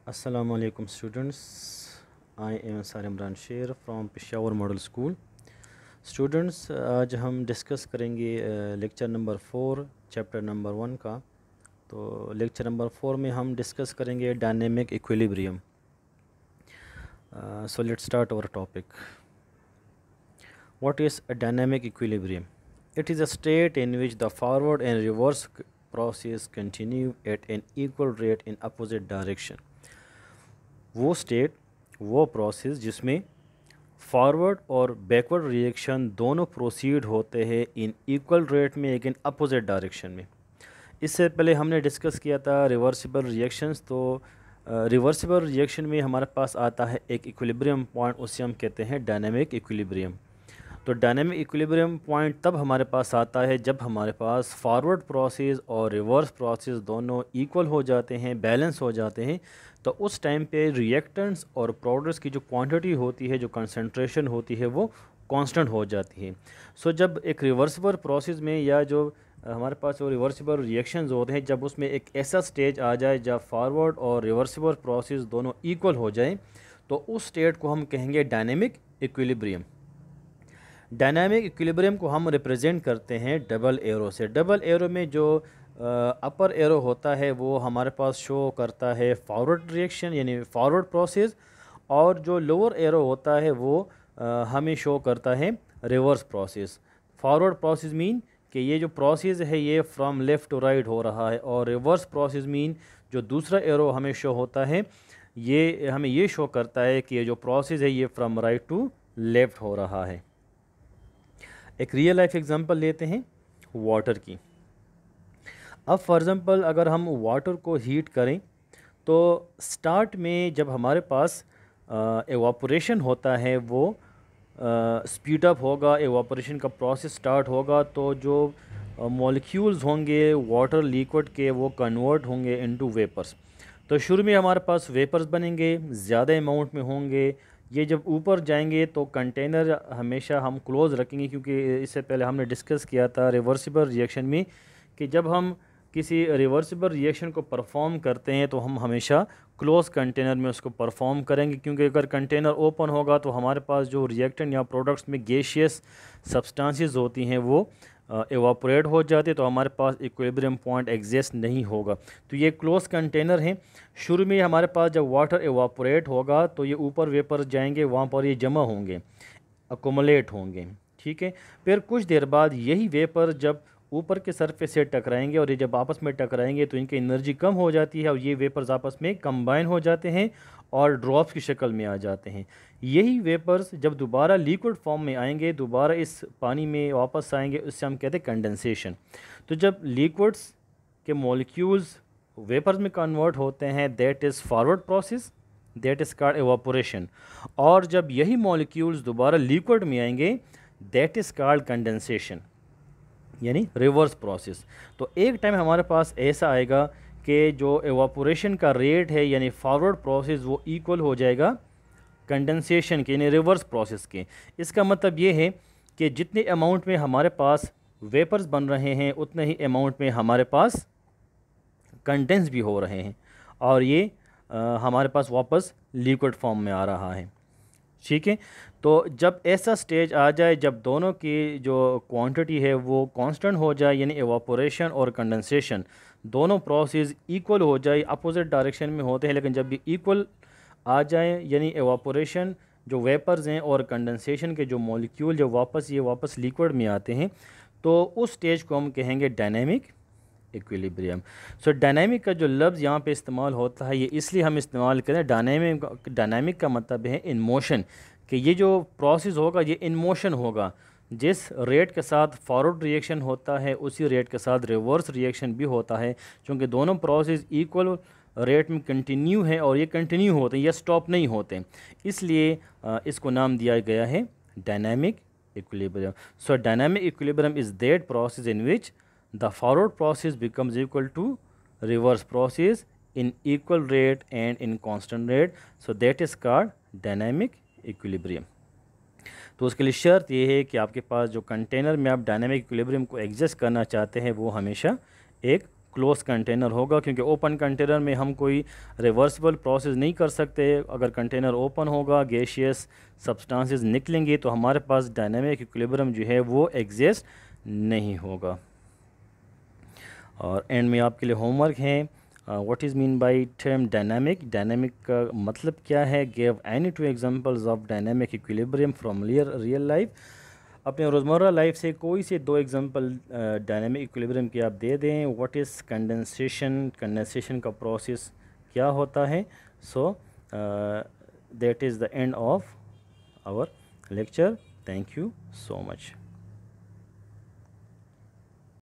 Assalamu alaikum students. I am Sar Imran Sher from Peshawar Model School. Students आज हम discuss करेंगे lecture number 4 chapter number 1 का। तो lecture number 4 में हम डिस्कस करेंगे dynamic equilibrium. So let's start our topic. What is a dynamic equilibrium? It is a state in which the forward and reverse process continue at an equal rate in opposite direction. वो state, वो process जिसमें forward और backward reaction दोनों proceed होते हैं in equal rate में लेकिन opposite direction में। इससे पहले हमने डिस्कस किया था रिवर्सिबल रिएक्शंस। तो रिवर्सिबल रिएक्शन में हमारे पास आता है एक इक्विलिब्रियम पॉइंट, उसे हम कहते हैं डायनेमिक इक्विलिब्रियम। तो डायनेमिक इक्विलिब्रियम पॉइंट तब हमारे पास आता है जब हमारे पास फॉरवर्ड प्रोसेस और रिवर्स प्रोसेस दोनों इक्वल हो जाते हैं, बैलेंस हो जाते हैं। तो उस टाइम पे रिएक्टेंट्स और प्रोडक्ट्स की जो क्वांटिटी होती है, जो कंसंट्रेशन होती है, वो कांस्टेंट हो जाती है। सो जब एक रिवर्सिबल प्रोसेस में या जो हमारे पास जो रिवर्सिबल रिएक्शंस होते हैं, जब उसमें एक ऐसा स्टेज आ जाए जब फॉरवर्ड और रिवर्सिबल प्रोसेस दोनों इक्वल हो जाए, तो उस स्टेट को हम कहेंगे डायनेमिक इक्विलिब्रियम। डायनामिक इक्विलिब्रियम को हम रिप्रेजेंट करते हैं डबल एरो से। डबल एरो में जो अपर एरो होता है वो हमारे पास शो करता है फॉरवर्ड रिएक्शन यानी फॉरवर्ड प्रोसेस, और जो लोअर एरो होता है वो हमें शो करता है reverse process. Forward process mean कि ये जो प्रोसेस है ये फ्रॉम लेफ़्ट टू राइट हो रहा है, और रिवर्स प्रोसेस मीन जो दूसरा एरो हमें शो होता है ये हमें ये शो करता है कि ये जो प्रोसेस है ये फ्रॉम राइट टू लेफ़्ट हो रहा है। एक रियल लाइफ एग्जांपल लेते हैं वाटर की। अब फॉर एग्ज़ाम्पल अगर हम वाटर को हीट करें तो स्टार्ट में जब हमारे पास एवापोरेशन होता है वो स्पीड अप होगा, एवापोरेशन का प्रोसेस स्टार्ट होगा, तो जो मॉलिक्यूल्स होंगे वाटर लिक्विड के वो कन्वर्ट होंगे इनटू वेपर्स। तो शुरू में हमारे पास वेपर्स बनेंगे, ज़्यादा अमाउंट में होंगे। ये जब ऊपर जाएंगे तो कंटेनर हमेशा हम क्लोज़ रखेंगे, क्योंकि इससे पहले हमने डिस्कस किया था रिवर्सिबल रिएक्शन में कि जब हम किसी रिवर्सिबल रिएक्शन को परफॉर्म करते हैं तो हम हमेशा क्लोज़ कंटेनर में उसको परफॉर्म करेंगे, क्योंकि अगर कंटेनर ओपन होगा तो हमारे पास जो रिएक्टेंट या प्रोडक्ट्स में गैसियस सब्सटेंसेस होती हैं वो एवापोरेट हो जाते, तो हमारे पास इक्विलिब्रियम पॉइंट एग्जिस्ट नहीं होगा। तो ये क्लोज कंटेनर हैं। शुरू में हमारे पास जब वाटर एवापोरेट होगा तो ये ऊपर वेपर जाएंगे, वहाँ पर ये जमा होंगे, अकोमोलेट होंगे, ठीक है। फिर कुछ देर बाद यही वेपर जब ऊपर के सरफेस से टकराएंगे और ये जब आपस में टकराएंगे तो इनकी एनर्जी कम हो जाती है और ये वेपर्स आपस में कंबाइन हो जाते हैं और ड्रॉप्स की शक्ल में आ जाते हैं। यही वेपर्स जब दोबारा लिक्विड फॉर्म में आएंगे, दोबारा इस पानी में वापस आएंगे, उससे हम कहते हैं कंडेंसेशन। तो जब लिक्विड्स के मॉलिक्यूल्स वेपर्स में कन्वर्ट होते हैं that is forward process, that is called evaporation. और जब यही मॉलिक्यूल्स दोबारा लिक्विड में आएंगे दैट इज़ कॉल्ड कंडेंसेशन यानी रिवर्स प्रोसेस। तो एक टाइम हमारे पास ऐसा आएगा कि जो एवापोरेशन का रेट है यानी फॉरवर्ड प्रोसेस वो इक्वल हो जाएगा कंडेंसेशन के यानी रिवर्स प्रोसेस के। इसका मतलब ये है कि जितने अमाउंट में हमारे पास वेपर्स बन रहे हैं उतने ही अमाउंट में हमारे पास कंडेंस भी हो रहे हैं, और ये हमारे पास वापस लिक्विड फॉर्म में आ रहा है, ठीक है। तो जब ऐसा स्टेज आ जाए जब दोनों की जो क्वांटिटी है वो कांस्टेंट हो जाए यानी एवापोरेशन और कंडेंसेशन दोनों प्रोसेस इक्वल हो जाए, अपोजिट डायरेक्शन में होते हैं लेकिन जब भी इक्वल आ जाए यानी एवापोरेशन जो वेपर्स हैं और कंडेंसेशन के जो मॉलिक्यूल जब वापस लिक्विड में आते हैं, तो उस स्टेज को हम कहेंगे डायनेमिक इक्विलिब्रियम। सो डायनामिक का जो लफ्ज़ यहाँ पे इस्तेमाल होता है ये इसलिए हम इस्तेमाल करें, डायनामिक का मतलब है इन मोशन, कि ये जो प्रोसेस होगा ये इन मोशन होगा। जिस रेट के साथ फॉरवर्ड रिएक्शन होता है उसी रेट के साथ रिवर्स रिएक्शन भी होता है, क्योंकि दोनों प्रोसेस इक्वल रेट में कंटिन्यू है और ये कंटिन्यू होते हैं, ये स्टॉप नहीं होते, इसलिए इसको नाम दिया गया है dynamic equilibrium. So dynamic equilibrium is that process in which the forward process becomes equal to reverse process in equal rate and in constant rate, so that is called dynamic equilibrium। तो उसके लिए शर्त ये है कि आपके पास जो container में आप डायनामिक इक्विलिब्रियम को एग्जिस्ट करना चाहते हैं वो हमेशा एक क्लोज कंटेनर होगा, क्योंकि ओपन कंटेनर में हम कोई रिवर्सिबल प्रोसेस नहीं कर सकते। अगर कंटेनर ओपन होगा, गैसियस सब्सटेंसेस निकलेंगे तो हमारे पास डायनामिक इक्विलिब्रियम जो है वो एग्जिस्ट नहीं होगा। और एंड में आपके लिए होमवर्क है, what is mean by term dynamic. Dynamic का मतलब क्या है? Give any two examples of dynamic equilibrium from real life. अपने रोज़मर्रा लाइफ से कोई से दो एग्जांपल डायनामिक इक्विलिब्रियम के आप दे दें। व्हाट इज़ कंडेंसेशन, कंडेंसेशन का प्रोसेस क्या होता है? So that is the end of our lecture. Thank you so much.